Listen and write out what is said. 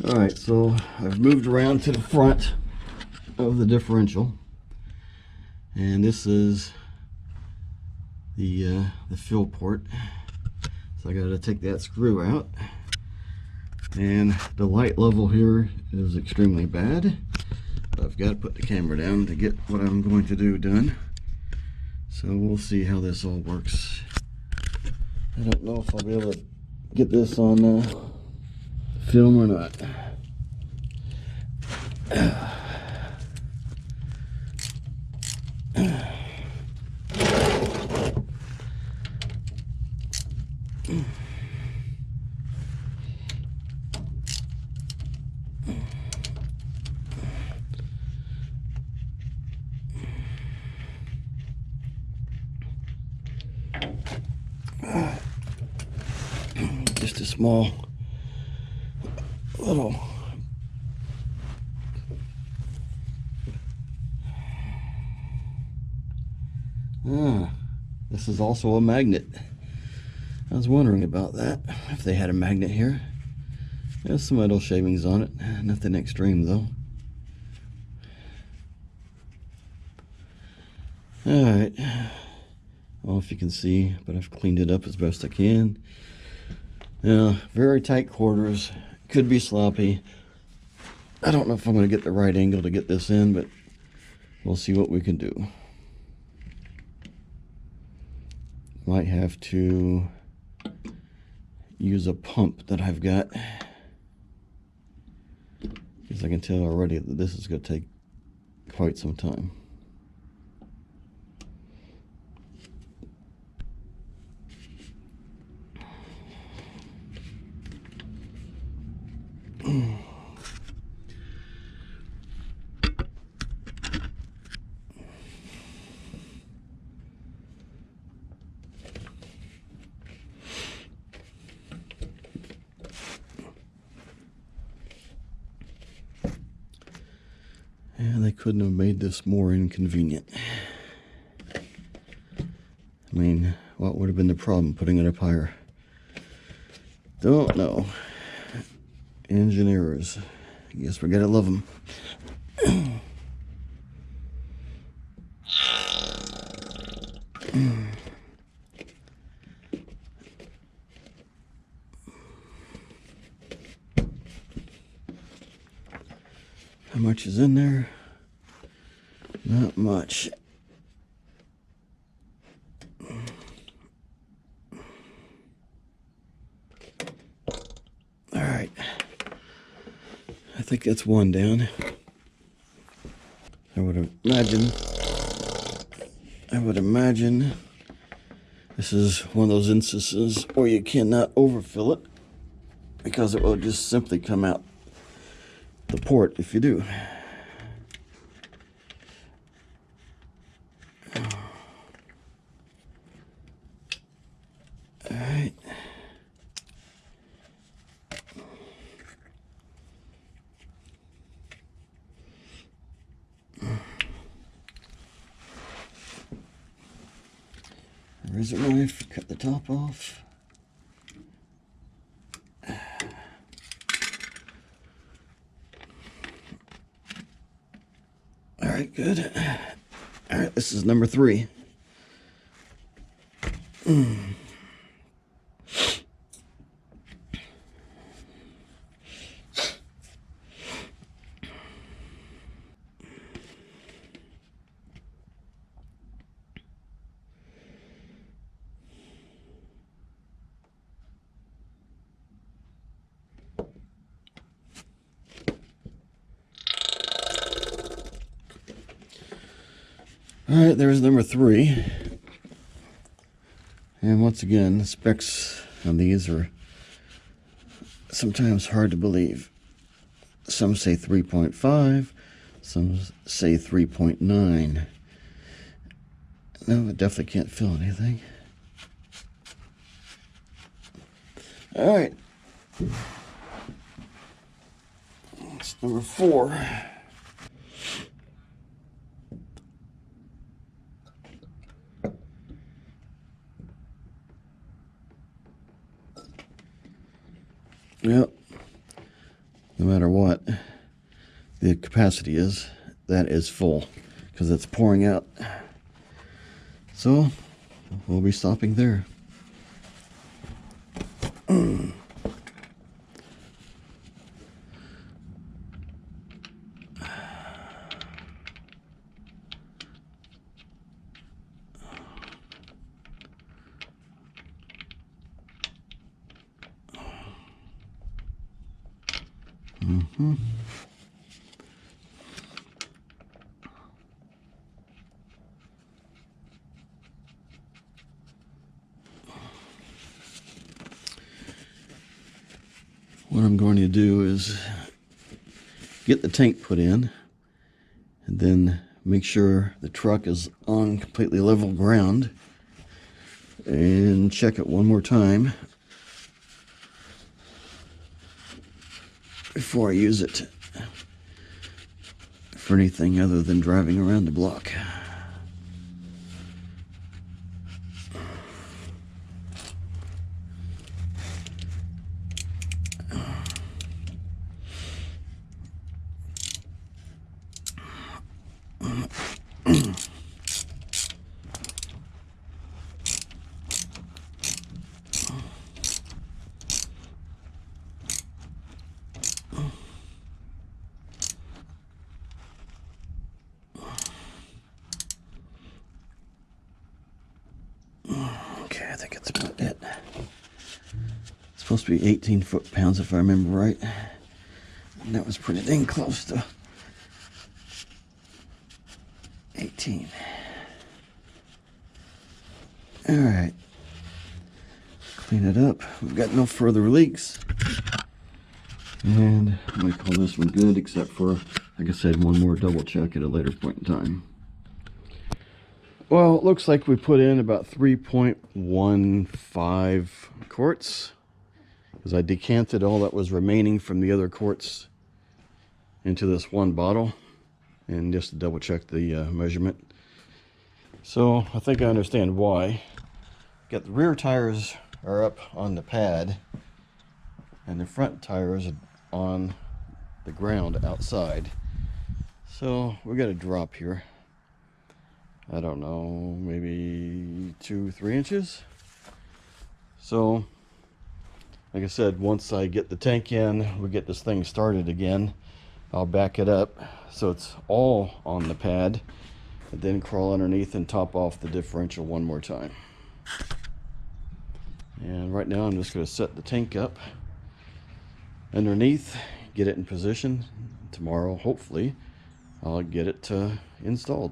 Alright, so I've moved around to the front of the differential, and this is the fill port. So I got to take that screw out, and the light level here is extremely bad. I've got to put the camera down to get what I'm going to do done. So we'll see how this all works. I don't know if I'll be able to get this on film or not. Just a small little this is also a magnet. I was wondering about that, if they had a magnet here. There's some metal shavings on it, nothing extreme though. Alright, I don't know if you can see, but I've cleaned it up as best I can. Now, very tight quarters, could be sloppy. I don't know if I'm going to get the right angle to get this in, but we'll see what we can do. Might have to use a pump that I've got, because I can tell already that this is going to take quite some time. And they couldn't have made this more inconvenient. I mean, what would have been the problem putting it up higher? Don't know. Engineers. I guess we gotta love them. How much is in there? Not much. All right. I think that's one down. I would imagine this is one of those instances where you cannot overfill it, because it will just simply come out the port if you do. All right. Razor knife, cut the top off. All right, good. All right, this is number 3. All right, there's number 3. And once again, the specs on these are sometimes hard to believe. Some say 3.5, some say 3.9. No, it definitely can't fill anything. All right. That's number 4. Yep. no matter what the capacity is, that is full because it's pouring out. So we'll be stopping there. What I'm going to do is get the tank put in and then make sure the truck is on completely level ground and check it one more time before I use it for anything other than driving around the block. Okay, I think that's about it. It's supposed to be 18 foot-pounds if I remember right. And that was pretty dang close to 18. Alright. Clean it up. We've got no further leaks. And I'm going to call this one good, except for, like I said, one more double check at a later point in time. Well, it looks like we put in about 3.15 quarts, because I decanted all that was remaining from the other quarts into this one bottle, and just to double check the measurement. So I think I understand why. Got the rear tires are up on the pad, and the front tires are on the ground outside. So we got a drop here. I don't know, maybe 2-3 inches. So, like I said, once I get the tank in, we get this thing started again, I'll back it up so it's all on the pad, and then crawl underneath and top off the differential one more time. And right now I'm just going to set the tank up underneath, get it in position. Tomorrow, hopefully, I'll get it installed.